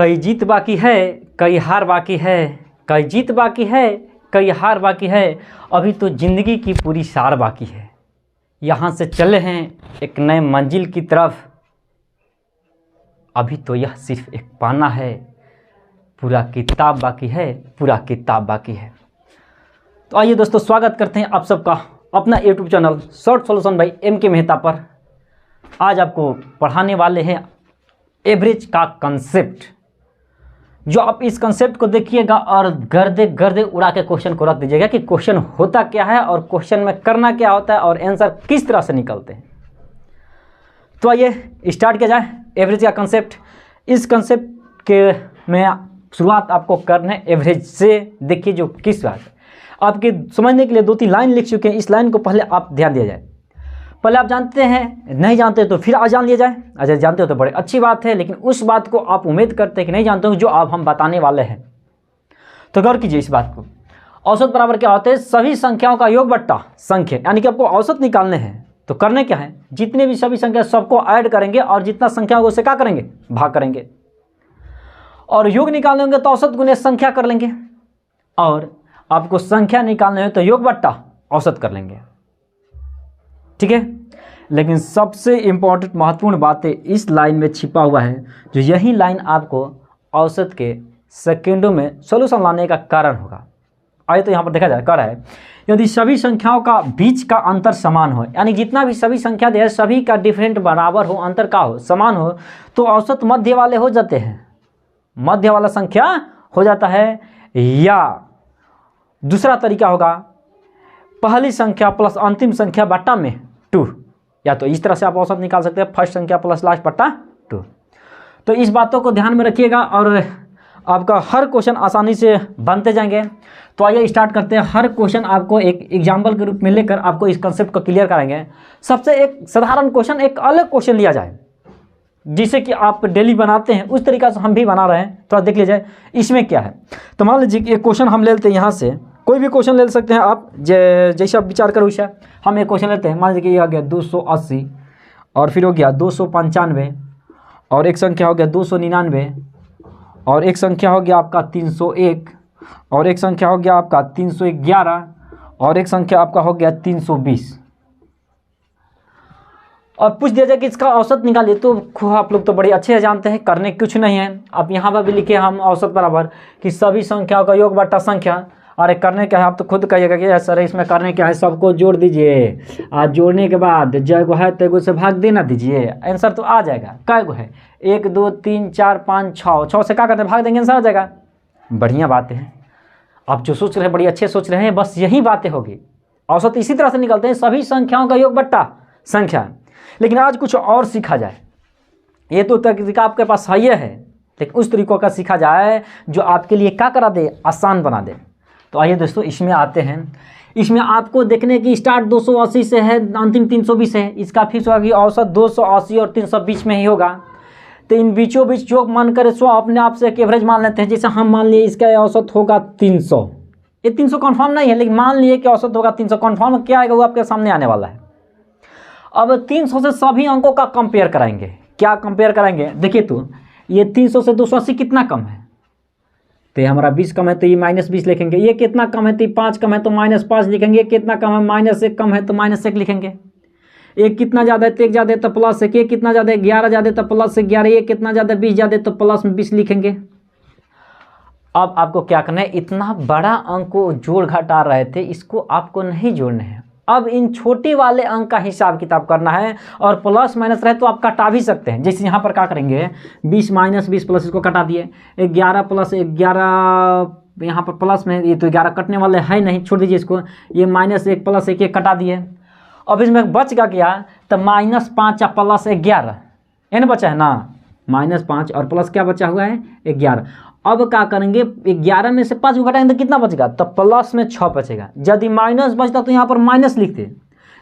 कई जीत बाकी है, कई हार बाकी है, कई जीत बाकी है, कई हार बाकी है, अभी तो ज़िंदगी की पूरी सार बाकी है। यहाँ से चले हैं एक नए मंजिल की तरफ, अभी तो यह सिर्फ एक पाना है, पूरा किताब बाकी है, पूरा किताब बाकी है। तो आइए दोस्तों, स्वागत करते हैं आप सबका अपना YouTube channel short solution bye MK Mehta पर। आज आपको पढ़ाने वाले हैं एवरेज का कंसेप्ट। जो आप इस कंसेप्ट को देखिएगा और गर्दे गर्दे उड़ा के क्वेश्चन को रख दीजिएगा कि क्वेश्चन होता क्या है और क्वेश्चन में करना क्या होता है और आंसर किस तरह से निकलते हैं। तो आइए स्टार्ट किया जाए एवरेज का कंसेप्ट। इस कंसेप्ट के में शुरुआत आपको करना है एवरेज से। देखिए जो किस बात आपके समझने के लिए 2-3 लाइन लिख चुके हैं, इस लाइन को पहले आप ध्यान दिया जाए। पहले आप जानते हैं, नहीं जानते तो फिर आज जान लिया जाए। अगर जानते हो तो बड़ी अच्छी बात है, लेकिन उस बात को आप उम्मीद करते हैं कि नहीं जानते हो जो आप हम बताने वाले हैं। तो गौर कीजिए इस बात को। औसत बराबर क्या होते हैं? सभी संख्याओं का योग बट्टा संख्या, यानी कि आपको औसत निकालने हैं। तो करने क्या है, जितने भी सभी संख्या सबको ऐड करेंगे और जितना संख्या होगा उसे क्या करेंगे, भाग करेंगे। और योग निकालने होंगे तो औसत गुने संख्या कर लेंगे, और आपको संख्या निकालने हो तो योग बट्टा औसत कर लेंगे। ठीक है, लेकिन सबसे इंपॉर्टेंट महत्वपूर्ण बातें इस लाइन में छिपा हुआ है, जो यही लाइन आपको औसत के सेकेंडों में सॉल्यूशन लाने का कारण होगा। आइए तो यहाँ पर देखा जाए, कह रहा है यदि सभी संख्याओं का बीच का अंतर समान हो, यानी जितना भी सभी संख्या दे सभी का डिफरेंट बराबर हो, अंतर का हो, समान हो, तो औसत मध्य वाले हो जाते हैं, मध्य वाला संख्या हो जाता है। या दूसरा तरीका होगा पहली संख्या प्लस अंतिम संख्या बट्टा में 2, या तो इस तरह से आप औसत निकाल सकते हैं, फर्स्ट संख्या प्लस लास्ट बट्टा 2। तो इस बातों को ध्यान में रखिएगा और आपका हर क्वेश्चन आसानी से बनते जाएंगे। तो आइए स्टार्ट करते हैं। हर क्वेश्चन आपको एक एग्जाम्पल के रूप में लेकर आपको इस कंसेप्ट को क्लियर कराएंगे। सबसे एक साधारण क्वेश्चन, एक अलग क्वेश्चन लिया जाए जिसे कि आप डेली बनाते हैं, उस तरीका से हम भी बना रहे हैं। थोड़ा देख लीजिए इसमें क्या है। तो मान लीजिए एक क्वेश्चन हम ले लेते हैं, यहाँ से कोई भी क्वेश्चन ले सकते हैं आप, जैसे आप विचार करो वैसा। हम एक क्वेश्चन लेते हैं, मान लीजिए कि ये आ गया 280, और फिर हो गया 295, और एक संख्या हो गया 299, और एक संख्या हो गया आपका 301, और एक संख्या हो गया आपका 311, और एक संख्या आपका हो गया 320। और पूछ दिया जाए कि इसका औसत निकालिए, तो आप लोग तो बड़े अच्छे जानते हैं, करने कुछ नहीं है। आप यहाँ पर भी लिखे हम औसत बराबर कि सभी संख्याओं का योग बट्टा संख्या। अरे करने क्या है, आप तो खुद कहिएगा कि सर इसमें करने क्या है, सबको जोड़ दीजिए, आज जोड़ने के बाद जगह है तेगो से भाग देना दीजिए, आंसर तो आ जाएगा। कै गो है, 1 2 3 4 5 6, 6 से क्या करते हैं, भाग देंगे, आंसर आ जाएगा। बढ़िया बातें हैं, आप जो सोच रहे हैं बड़ी अच्छे सोच रहे हैं, बस यही बातें होगी। औसत इसी तरह से निकलते हैं, सभी संख्याओं का योग बट्टा संख्या। लेकिन आज कुछ और सीखा जाए। ये तो तरीका आपके पास सही है, लेकिन उस तरीकों का सीखा जाए जो आपके लिए क्या करा दे, आसान बना दे। तो आइए दोस्तों इसमें आते हैं। इसमें आपको देखने की स्टार्ट 280 से है, अंतिम 320 है। इसका फिक्स होगा कि औसत 280 और 320 में ही होगा। तो इन बीचों बीच जो मान करे सो अपने आप से एक एवरेज मान लेते हैं। जैसे हम मान लिए इसका औसत होगा 300, ये 300 कन्फर्म नहीं है, लेकिन मान लिए कि औसत होगा 300। कन्फर्म क्या आएगा वो आपके सामने आने वाला है। अब 300 से सभी अंकों का कंपेयर कराएंगे। क्या कंपेयर कराएंगे, देखिए तो ये 300 से 280 कितना कम है, तो ये हमारा 20 कम है तो ये -20 लिखेंगे। ये कितना कम है तो ये 5 कम है तो -5 लिखेंगे। ये कितना कम है, -1 कम है तो -1 लिखेंगे। एक कितना ज़्यादा है तो 1 ज़्यादा है तो +1। ये कितना ज़्यादा है, 11 ज़्यादा है तो +11। ये कितना ज़्यादा 20 ज़्यादा है तो +20 लिखेंगे। अब आपको क्या करना है, इतना बड़ा अंक को जोड़ घटा रहे थे, इसको आपको नहीं जोड़ना है। अब इन छोटे वाले अंक का हिसाब किताब करना है, और प्लस माइनस रहे तो आप कटा भी सकते हैं। जैसे यहाँ पर क्या करेंगे, 20 - 20 प्लस इसको कटा दिए, 11 + 11 यहाँ पर प्लस में, ये तो 11 कटने वाले है नहीं, छोड़ दीजिए इसको। ये -1 + 1 कटा दिए। अब इसमें बच का क्या, तो -5 + 11 n बचा है ना, -5 और प्लस क्या बचा हुआ है 11। अब क्या करेंगे, 11 में से 5 को घटाएंगे तो कितना बचेगा, तो प्लस में 6 बचेगा। यदि माइनस बचता तो यहाँ पर माइनस लिखते,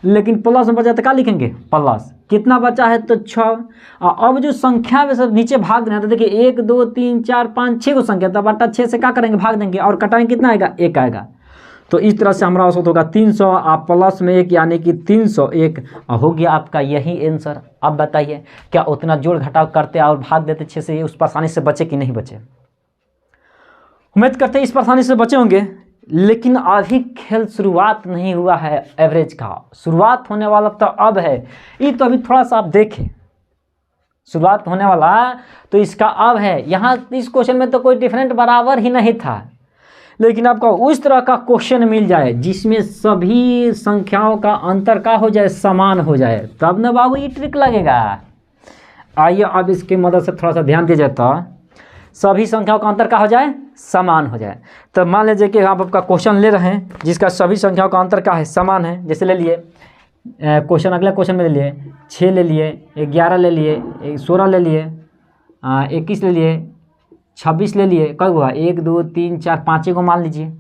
लेकिन प्लस में बचा तो क्या लिखेंगे, प्लस। कितना बचा है तो 6। अब जो संख्या में सब नीचे भाग देना, तो देखिए 1 2 3 4 5 6 को संख्या, तब बटा 6 से क्या करेंगे, भाग देंगे, और कटाएंगे कितना आएगा, 1 आएगा। तो इस तरह से हमारा औसत होगा 300, आप प्लस में 1 यानी कि 301 हो गया आपका यही आंसर। अब बताइए क्या उतना जोड़ घटाव करते और भाग देते 6 से, उस परेशानी से बचे कि नहीं बचे? उम्मीद करते हैं इस परेशानी से बचे होंगे। लेकिन अभी खेल शुरुआत नहीं हुआ है, एवरेज का शुरुआत होने वाला तो अब है। ये तो अभी थोड़ा सा आप देखें, शुरुआत होने वाला तो इसका अब है। यहाँ इस क्वेश्चन में तो कोई डिफरेंट बराबर ही नहीं था, लेकिन आपको उस तरह का क्वेश्चन मिल जाए जिसमें सभी संख्याओं का अंतर का हो जाए, समान हो जाए, तब न बाबू ये ट्रिक लगेगा। आइए अब इसकी मदद से थोड़ा सा ध्यान दिया जाए तो सभी संख्याओं का अंतर का हो जाए, समान हो जाए। तो मान लीजिए कि आप आपका क्वेश्चन ले रहे हैं जिसका सभी संख्याओं का अंतर का है, समान है। जैसे ले लिए क्वेश्चन, अगला क्वेश्चन में ले लिए 6 ले लिए, 11 ले लिए, 16 ले लिए, 21 ले लिए, 26 ले लिए। कई हुआ? 1 2 3 4 5 को मान लीजिए,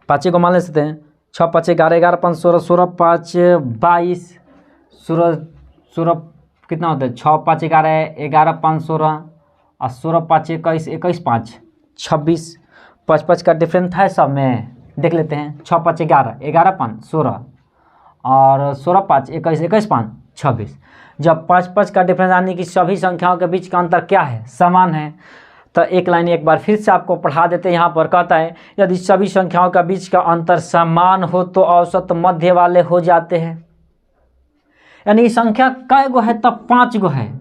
5 को मान ले सकते हैं। 6 5 11, 11 5 16, 16 5 22, 16 कितना होता है? 6 5 11, 11 5 16 और 16 5 21, 21 5 26, 5 5 का डिफरेंस है सब में, देख लेते हैं। 6 5 11, 11 5 16 और 16 5 21, 21 5 26। जब 5 5 का डिफरेंस यानी कि सभी संख्याओं के बीच का अंतर क्या है? समान है। तो एक लाइन एक बार फिर से आपको पढ़ा देते हैं। यहाँ पर कहता है यदि सभी संख्याओं का बीच का अंतर समान हो तो औसत मध्य वाले हो जाते हैं। यानी संख्या कै गो है? तब 5 गो है।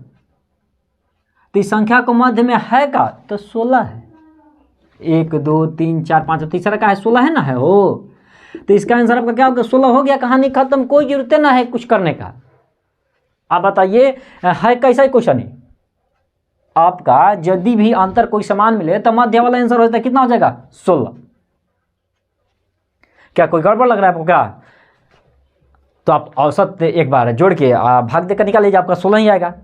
तो इस संख्या को मध्य में है का? तो 16 है। 1 2 3 4 5, तीसरा का है 16 है ना, है हो। तो इसका आंसर आपका क्या होगा? 16 हो गया, कहानी खत्म, कोई जरूरत ना है कुछ करने का। आप बताइए है कैसा क्वेश्चन है आपका? यदि भी अंतर कोई समान मिले तो मध्य वाला आंसर हो जाता है, कितना हो जाएगा? 16। क्या कोई गड़बड़ लग रहा है आपको क्या? तो आप औसत एक बार जोड़ के भाग देकर निकाल लीजिए, आपका 16 ही आएगा।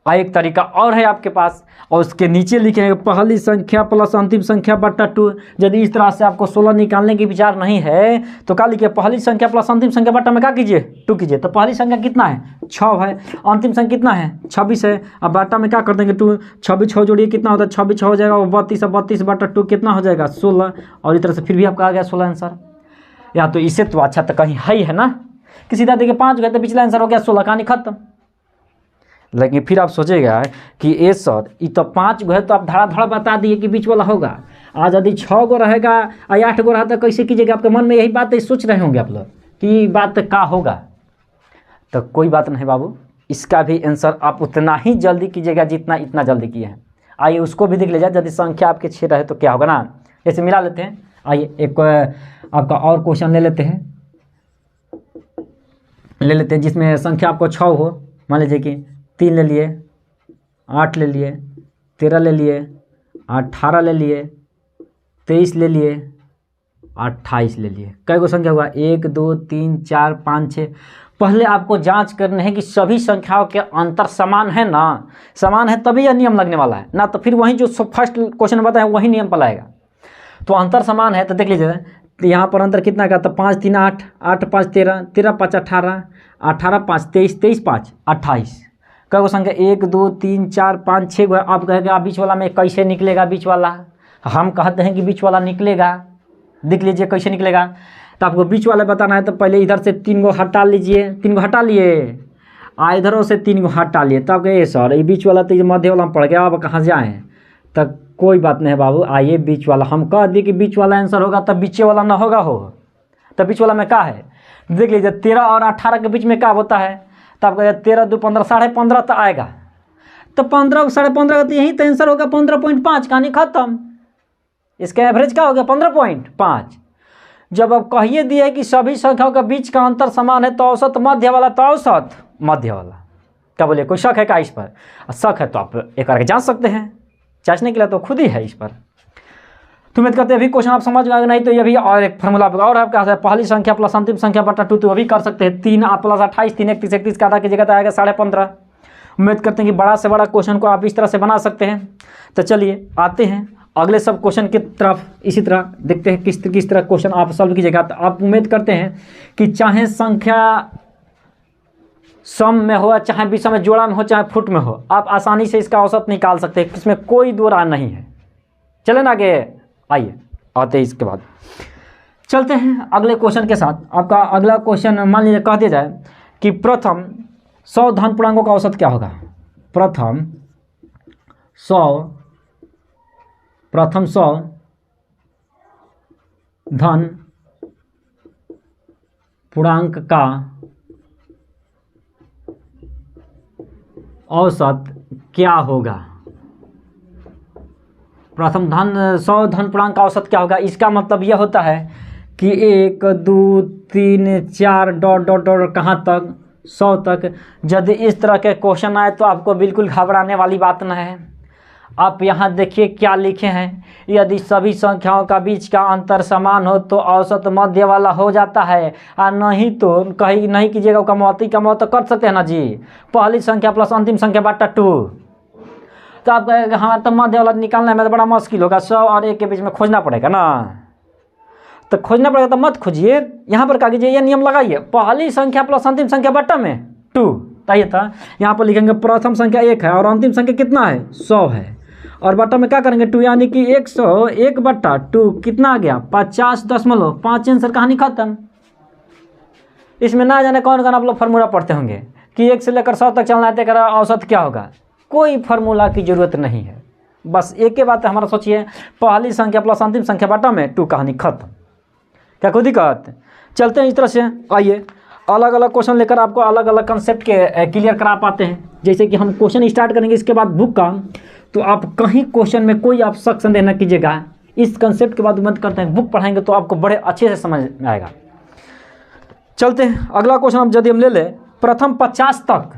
एक तरीका और है आपके पास, और उसके नीचे लिखेंगे पहली संख्या प्लस अंतिम संख्या बटा 2। यदि इस तरह से आपको 16 निकालने की विचार नहीं है तो क्या लिखिए? पहली संख्या प्लस अंतिम संख्या बटा में क्या कीजिए? 2 कीजिए। तो पहली संख्या कितना है? 6 है। अंतिम संख्या कितना है? 26 है। अब बटा में क्या कर देंगे? 2, 26 6 जोड़िए, कितना होता है? 26 6 हो जाएगा, 32 32 बटा 2 कितना हो जाएगा? 16। और इस तरह से फिर भी आपका आ गया 16 आंसर। या तो इससे तो अच्छा तो कहीं है ही है ना कि सीधा देखिए 5 गए तो पिछला आंसर हो गया 16, कहानी खत्म। लेकिन फिर आप सोचेगा कि ए सर ये तो 5 गो है, तो आप धड़ा धड़ा बता दिए कि बीच वाला होगा। आज यदि 6 गो रहेगा और 8 गो रहा तो कैसे कीजिएगा? आपके मन में यही बात सोच रहे होंगे आप लोग कि बात का होगा। तो कोई बात नहीं बाबू, इसका भी आंसर आप उतना ही जल्दी कीजिएगा जितना इतना जल्दी किए हैं। आइए उसको भी देख लीजिए। यदि संख्या आपके 6 रहे तो क्या होगा ना, ऐसे मिला लेते हैं। आइए एक आपका और क्वेश्चन ले लेते हैं जिसमें संख्या आपको 6 हो। मान लीजिए कि 3 ले लिए, 8 ले लिए, 13 ले लिए, 18 ले लिए, 23 ले लिए, 28 ले लिए। कई गो संख्या हुआ? 1 2 3 4 5 6। पहले आपको जांच करने है कि सभी संख्याओं के अंतर समान है ना, समान है तभी यह नियम लगने वाला है ना। तो फिर वही जो फर्स्ट क्वेश्चन बताया वही नियम पर लाएगा। तो अंतर समान है तो देख लीजिए तो यहाँ पर अंतर कितना का? तो 5 3 8, 8 5 13, 13 5 18, 18 5 23, 23 5 28। कई गो संख्या? 1 2 3 4 5 6 गो। आप कहेगा बीच वाला में कैसे निकलेगा बीच वाला? हम कहते हैं कि बीच वाला निकलेगा। देख लीजिए कैसे निकलेगा। तो आपको बीच वाला बताना है तो पहले इधर से 3 गो हटा लीजिए, 3 गो हटा लिए, इधरों से 3 गो हटा लिए। तब कहे सर ये बीच वाला तो मध्य वाला में पड़ गया, अब कहाँ जाएँ? तब कोई बात नहीं बाबू, आइए बीच वाला हम कह दिए कि बीच वाला आंसर होगा, तब बीचे वाला ना होगा हो। तब बीच वाला में क्या है? देख लीजिए 13 और 18 के बीच में क्या होता है? तो आप कहें 13 2 15, 15.5 तो आएगा। तो 15 15.5 तो यही तो आंसर होगा 15.5, कहानी खत्म। इसका एवरेज क्या हो गया? 15.5। जब आप कहिए दिए कि सभी संख्याओं के बीच का अंतर समान है तो औसत मध्य वाला, तो औसत मध्य वाला क्या बोलिए? कोई शक है क्या इस पर? शक है तो आप एक करके जांच सकते हैं, जांचने के लिए तो खुद ही है इस पर। तो उम्मीद करते हैं अभी क्वेश्चन आप समझ गए, नहीं तो ये भी और एक फॉर्मूला और आपका है पहली संख्या प्लस अंतिम संख्या बटा 2, तो अभी कर सकते हैं। 3 प्लस 28, 3 31 31 का आधा कीजिएगा तो आएगा 15.5। उम्मीद करते हैं कि बड़ा से बड़ा क्वेश्चन को आप इस तरह से बना सकते हैं। तो चलिए आते हैं अगले सब क्वेश्चन की तरफ। इसी तरह देखते हैं किस तरह क्वेश्चन आप सॉल्व कीजिएगा। तो आप उम्मीद करते हैं कि चाहे संख्या सम में हो, चाहे विषम में, जोड़ा में हो, चाहे फुट में हो, आप आसानी से इसका औसत निकाल सकते हैं। इसमें कोई दो राय नहीं है। चलें आगे, आइए आते हैं इसके बाद। चलते हैं अगले क्वेश्चन के साथ। आपका अगला क्वेश्चन मान लीजिए कह दिया जाए कि प्रथम 100 धन पूर्णांकों का औसत क्या होगा। प्रथम 100 धन पूर्णांक का औसत क्या होगा। प्रथम 100 धन पूर्णांक का औसत क्या होगा। इसका मतलब यह होता है कि 1 2 3 4 डॉट डॉट डॉट कहाँ तक 100 तक। यदि इस तरह के क्वेश्चन आए तो आपको बिल्कुल घबराने वाली बात न है। आप यहाँ देखिए क्या लिखे हैं, यदि सभी संख्याओं का बीच का अंतर समान हो तो औसत मध्य वाला हो जाता है, और नहीं तो कहीं नहीं कीजिएगा कमौती तो कर सकते हैं ना जी। पहली संख्या प्लस अंतिम संख्या बटा 2, तो आप कहेंगे हाँ तो मध्य वाला निकालना है मैं तो बड़ा मुश्किल होगा, 100 और 1 के बीच में खोजना पड़ेगा ना। तो खोजना पड़ेगा तो मत खोजिए, यहाँ पर क्या कीजिए, ये नियम लगाइए, पहली संख्या प्लस अंतिम संख्या बटा में 2। ताइए था यहाँ पर लिखेंगे प्रथम संख्या 1 है और अंतिम संख्या कितना है 100 है, और बटा में क्या करेंगे 2, यानी कि 101 बटा 2 कितना आ गया 50.5। आंसर कहानी खत्म। इसमें ना जाने कौन कौन आप लोग फार्मूला पढ़ते होंगे कि 1 से लेकर 100 तक चलना है तो औसत क्या होगा। कोई फार्मूला की जरूरत नहीं है, बस एक ही बात है हमारा, सोचिए पहली संख्या प्लस अंतिम संख्या बटा में 2, कहानी खत्म। क्या कोई दिक्कत। चलते हैं इस तरह से, आइए अलग अलग क्वेश्चन लेकर आपको अलग अलग कंसेप्ट के क्लियर करा पाते हैं। जैसे कि हम क्वेश्चन स्टार्ट करेंगे इसके बाद बुक का, तो आप कहीं क्वेश्चन में कोई आप शक संदेह न कीजिएगा। इस कंसेप्ट के बाद उम्मीद करते हैं बुक पढ़ाएंगे तो आपको बड़े अच्छे से समझ में आएगा। चलते हैं अगला क्वेश्चन। अब यदि हम ले लें प्रथम 50 तक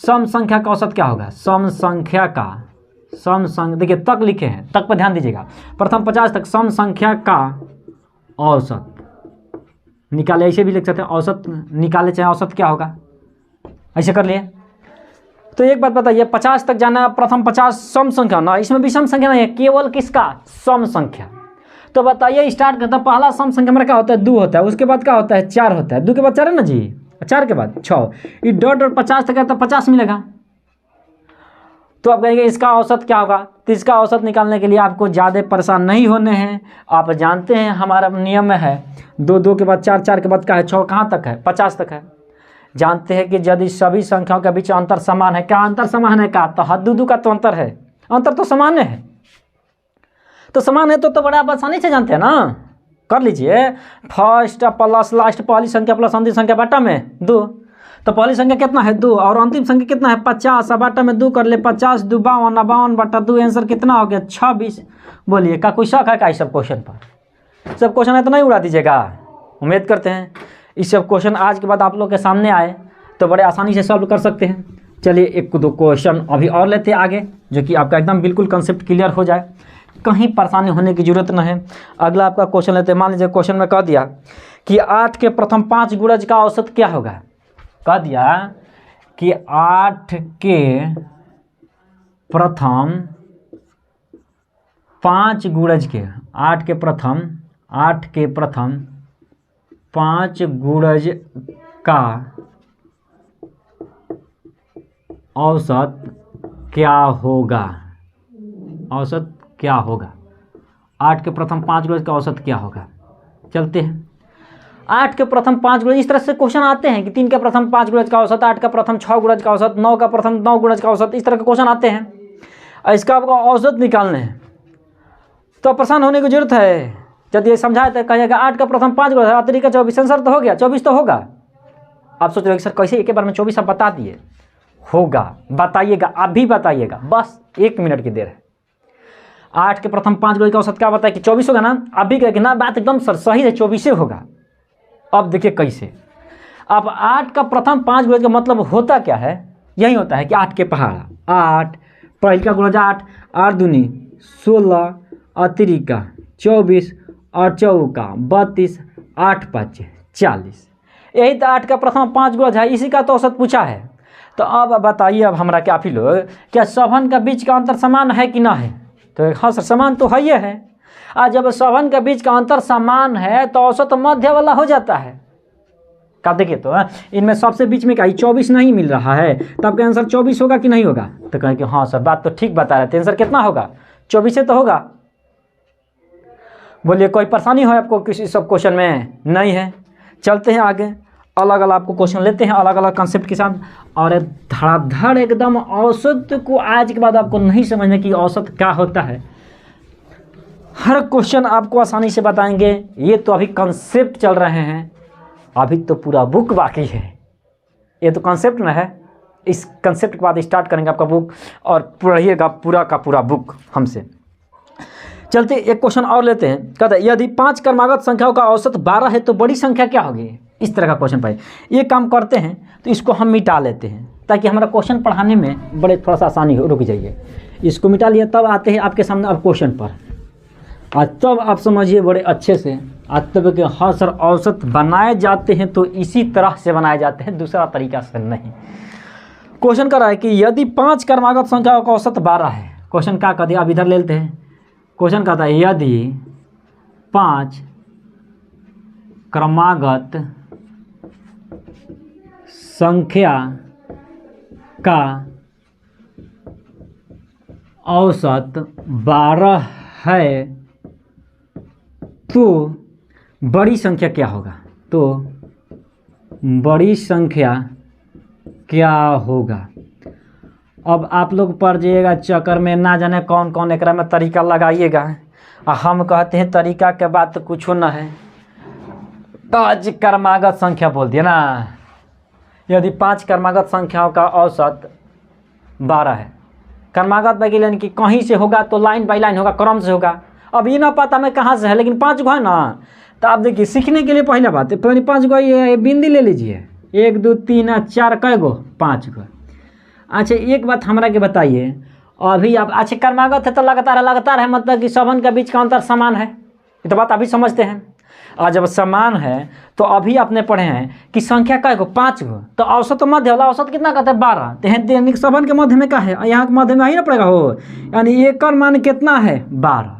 सम संख्या का औसत क्या होगा। सम संख्या का देखिए तक लिखे हैं, तक पर ध्यान दीजिएगा। प्रथम 50 तक सम संख्या का औसत निकाले, ऐसे भी लिख सकते हैं, औसत निकाले चाहे औसत क्या होगा, ऐसे कर लिए। तो एक बात बताइए 50 तक जाना, प्रथम 50 सम संख्या ना, इसमें भी सम संख्या नहीं है, केवल किसका सम संख्या। तो बताइए स्टार्ट करता, पहला सम संख्या मेरा क्या होता है 2 होता है, उसके बाद क्या होता है 4 होता है, 2 के बाद 4 है ना जी, 4 के बाद 6, ये डॉट और 50 तक है तो 50 मिलेगा। तो आप कहेंगे इसका औसत क्या होगा। तो इसका औसत निकालने के लिए आपको ज़्यादा परेशान नहीं होने हैं। आप जानते हैं हमारा नियम में है 2 2 के बाद 4 4 के बाद क्या है 6, कहाँ तक है 50 तक है। जानते हैं कि यदि सभी संख्याओं के बीच अंतर समान है, क्या अंतर समान है, क्या तो हद 2 का तो अंतर है, अंतर तो समान है। तो समान है तो बड़ा आप आसानी से जानते हैं ना, कर लीजिए। फर्स्ट प्लस लास्ट, पहली संख्या प्लस अंतिम संख्या बटा में 2, तो पहली संख्या कितना है 2 और अंतिम संख्या कितना है 50, बटा में 2 कर ले, 50 2 52, 52 बटा 2, आंसर कितना हो गया 26। बोलिए क्या कोई शक है क्या इस सब क्वेश्चन पर। सब क्वेश्चन है तो नहीं उड़ा दीजिएगा। उम्मीद करते हैं इस सब क्वेश्चन आज के बाद आप लोग के सामने आए तो बड़े आसानी से सॉल्व कर सकते हैं। चलिए 1-2 क्वेश्चन अभी और लेते हैं आगे, जो कि आपका एकदम बिल्कुल कंसेप्ट क्लियर हो जाए, कहीं परेशानी होने की जरूरत न है। अगला आपका क्वेश्चन लेते हैं। मान लीजिए क्वेश्चन में कह दिया कि 8 के प्रथम 5 गुणज का औसत क्या होगा। कह दिया कि 8 के प्रथम 5 गुणज के 8 के प्रथम 5 गुणज का औसत क्या होगा। औसत क्या होगा, 8 के प्रथम 5 गुणज का औसत क्या होगा। चलते हैं 8 के प्रथम 5 गुणज, इस तरह से क्वेश्चन आते हैं कि 3 के प्रथम 5 गुणज का औसत, 8 का प्रथम 6 गुणज का औसत, 9 का प्रथम 9 गुणज का औसत, इस तरह के क्वेश्चन आते हैं। इसका आपको औसत निकालने हैं तो परेशान होने की जरूरत है। जब ये समझाए तो कहिएगा 8 का प्रथम 5 गुणज, आखिरी का 24, आंसर तो हो गया 24 तो होगा। आप सोच रहे हो सर कैसे एक बार में 24 आप बता दिए, होगा बताइएगा, अभी बताइएगा, बस 1 मिनट की देर है। 8 के प्रथम 5 गुणज का औसत क्या बताया कि 24 होगा ना, अभी कहेंगे ना बात एकदम सर सही है 24 होगा। अब देखिए कैसे, अब 8 का प्रथम 5 गुणज का मतलब होता क्या है, यही होता है कि 8 के पहाड़ा 8, पहले का गुणज 8, 8 दूनी 16, अतिरी का 24 और चौका 32, 8 5 40, यही तो 8 का प्रथम 5 गुणज है, इसी का तो औसत पूछा है। तो अब बताइए, अब हमारा क्या आप लोग क्या सभन का बीच का अंतर समान है कि ना है। तो हाँ सर समान तो है ही है। आज जब सभन के बीच का अंतर समान है तो औसत मध्य वाला हो जाता है। का देखिए तो इनमें सबसे बीच में क्या 24 नहीं मिल रहा है, तो आपका आंसर 24 होगा कि नहीं होगा? तो कहें कि हाँ सर बात तो ठीक बता रहे थे, आंसर कितना होगा? 24 से तो होगा। बोलिए कोई परेशानी हो आपको किसी सब क्वेश्चन में? नहीं है। चलते हैं आगे, अलग अलग आपको क्वेश्चन लेते हैं अलग अलग कंसेप्ट के साथ। और धड़ाधड़ एकदम औसत को आज के बाद आपको नहीं समझने की औसत क्या होता है, हर क्वेश्चन आपको आसानी से बताएंगे। ये तो अभी कंसेप्ट चल रहे हैं, अभी तो पूरा बुक बाकी है। ये तो कंसेप्ट ना है, इस कंसेप्ट के बाद स्टार्ट करेंगे आपका बुक और पढ़िएगा पूरा का पूरा बुक हमसे। चलते एक क्वेश्चन और लेते हैं। कहते हैं यदि 5 क्रमागत संख्याओं का औसत 12 है तो बड़ी संख्या क्या होगी? इस तरह का क्वेश्चन पाए। ये काम करते हैं तो इसको हम मिटा लेते हैं ताकि हमारा क्वेश्चन पढ़ाने में बड़े थोड़ा सा आसानी हो। रुक जाइए, इसको मिटा लिया, तब आते हैं आपके सामने अब क्वेश्चन पर। आज तब आप समझिए बड़े अच्छे से। आज तब के हाँ सर औसत बनाए जाते हैं तो इसी तरह से बनाए जाते हैं, दूसरा तरीका से नहीं। क्वेश्चन कर रहा है कि यदि 5 क्रमागत संख्याओं का औसत 12 है। क्वेश्चन क्या कहते हैं, आप इधर ले लेते हैं। क्वेश्चन कहता है यदि 5 क्रमागत संख्या का औसत 12 है तो बड़ी संख्या क्या होगा? तो बड़ी संख्या क्या होगा? अब आप लोग पढ़ जाइएगा चक्कर में, ना जाने कौन कौन एकरा में तरीका लगाइएगा। हम कहते हैं तरीका के बाद तो कुछ ना है। 5 क्रमागत संख्या बोल दिया ना, यदि 5 क्रमागत संख्याओं का औसत 12 है। क्रमागत बाकी यानी कि कहीं से होगा तो लाइन बाई लाइन होगा, क्रम से होगा। अब ये ना पता मैं कहाँ से है, लेकिन 5 गो है ना, तो आप देखिए सीखने के लिए पहले बात है, पहले 5 गो ये बिंदी ले लीजिए। 1 2 3 4 कै गो? 5 गो। अच्छा एक बात हमरा के बताइए, अभी आप अच्छा क्रमागत है तो लगातार है, मतलब कि सबन के बीच का अंतर समान है, ये तो बात अभी समझते हैं। और जब समान है तो अभी आपने पढ़े हैं कि संख्या कै गो? 5 गो। तो औसत मध्य वाला औसत कितना कहते हैं? 12। तो यानी कि सबन के मध्य में क्या है? यहाँ के मध्य में ही ना पड़ेगा हो, यानी एक का मान कितना है? 12।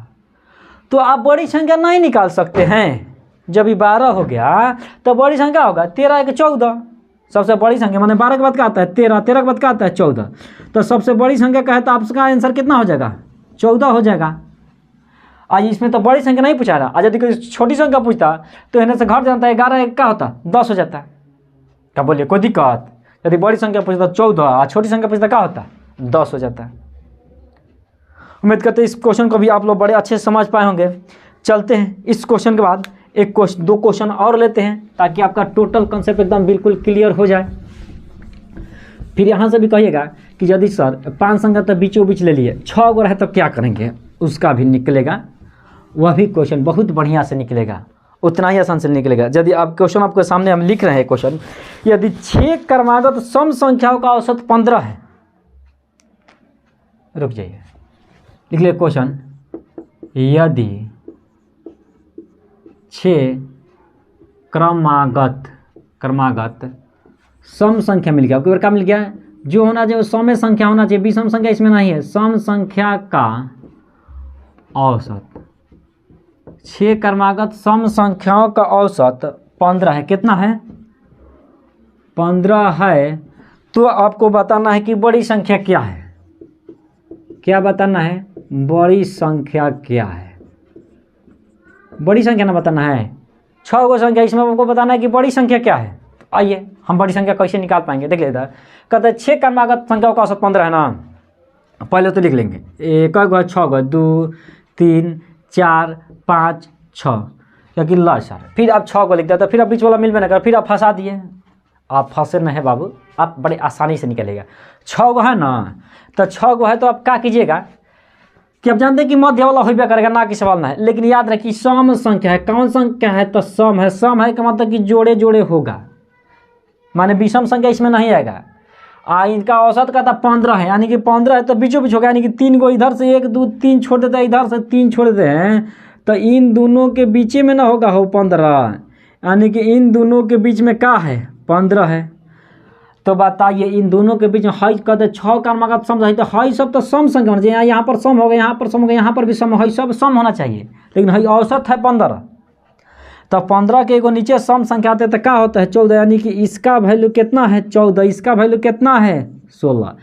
तो आप बड़ी संख्या नहीं निकाल सकते हैं। जब ये 12 हो गया तो बड़ी संख्या होगा 13 1 14। सबसे बड़ी संख्या माने 12 के बाद क्या आता है? 13, 13 के बाद क्या आता है? 14। तो सबसे बड़ी संख्या का है तो आपका आंसर कितना हो जाएगा? 14 हो जाएगा। आज इसमें तो बड़ी संख्या नहीं पूछा रहा। आज यदि कोई छोटी संख्या पूछता तो इन्हें से घट जाता है, 11 क्या होता? 10 हो जाता। क्या बोलिए कोई दिक्कत? यदि बड़ी संख्या पूछता 14 और छोटी संख्या पूछता क्या होता? 10 हो जाता है। उम्मीद करते हैं इस क्वेश्चन को भी आप लोग बड़े अच्छे से समझ पाए होंगे। चलते हैं इस क्वेश्चन के बाद दो क्वेश्चन और लेते हैं ताकि आपका टोटल कंसेप्ट एकदम बिल्कुल क्लियर हो जाए। फिर यहाँ से भी कहिएगा कि यदि सर 5 संख्या तो बीचों बीच ले लिए, 6 गो रहे तो क्या करेंगे? उसका भी निकलेगा, वह भी क्वेश्चन बहुत बढ़िया से निकलेगा, उतना ही आसान से निकलेगा। यदि आप क्वेश्चन आपके सामने हम लिख रहे हैं क्वेश्चन, यदि 6 क्रमागत सम संख्याओं का औसत 15 है। रुक जाइए, लिख लिया क्वेश्चन। यदि 6 क्रमागत सम संख्या मिल गया, आपको क्या मिल गया? जो होना चाहिए सम संख्या होना चाहिए, विषम संख्या इसमें नहीं है। सम संख्या का औसत 6 क्रमागत सम संख्याओं का औसत 15 है। कितना है? 15 है। तो आपको बताना है कि बड़ी संख्या क्या है। क्या बताना है? बड़ी संख्या क्या है? बड़ी संख्या ना बताना है, 6 गो संख्या, इसमें आपको बताना है कि बड़ी संख्या क्या है। तो आइए हम बड़ी संख्या कैसे निकाल पाएंगे, देख लेते हैं। कहते हैं 6 क्रमागत संख्याओं का औसत 15 है ना, पहले तो लिख लेंगे। 1 गो 6 गो, 2 3 4 5 6, क्योंकि ला सर फिर आप 6 गो लिख देते, फिर आप बीच वाला मिलवे ना कर, फिर आप फंसा दिए। आप फंसे नहीं बाबू, आप बड़े आसानी से निकलेगा। 6 गो है ना, तो 6 गो है तो आप क्या कीजिएगा कि आप जानते हैं कि मध्य वाला हो करेगा, ना कि सवाल ना है। लेकिन याद रखिए सम संख्या है, कौन संख्या है? तो सम है। सम है का मतलब कि जोड़े जोड़े होगा, माने विषम संख्या इसमें नहीं आएगा। इनका औसत का था 15 है, यानी कि 15 है तो बीचों बीच होगा, यानी कि 3 गो इधर से 1 2 3 छोड़ देते हैं, इधर से 3 छोड़ देते हैं, तो इन दोनों के बीच में ना होगा हो 15, यानी कि इन दोनों के बीच में क्या है? 15 है। तो बताइए इन दोनों के बीच में हाई कहते 6 क्रमागत सम है, तो हाई सब तो सम संख्या होना चाहिए। यहाँ पर सम होगा, यहाँ पर सम होगा, यहाँ पर भी सम, हाई सब सम होना चाहिए, लेकिन हाई औसत है 15। तो 15 के एगो नीचे सम संख्या आते तो क्या होता है 14, यानी कि इसका वैल्यू कितना है 14, इसका वैल्यू कितना है 16।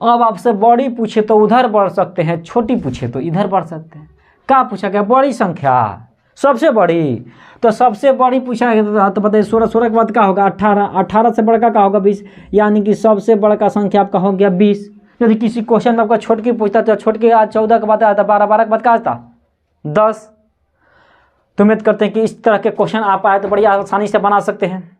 अब आपसे बड़ी पूछे तो उधर बढ़ सकते हैं, छोटी पूछे तो इधर बढ़ सकते हैं। क्या पूछा गया? बड़ी संख्या, सबसे बड़ी। तो सबसे बड़ी पूछा गया तो बताइए 16, 16 के बाद क्या होगा 18, 18 से बड़का क्या होगा 20, यानी कि सबसे बड़का संख्या आपका हो गया 20। यदि किसी क्वेश्चन में आपका छोटकी पूछता तो छोटकी आज 14 के बाद आता, 12, 12 के बाद क्या आता 10। तो उम्मीद करते हैं कि इस तरह के क्वेश्चन आप आए तो बड़ी आसानी से बना सकते हैं।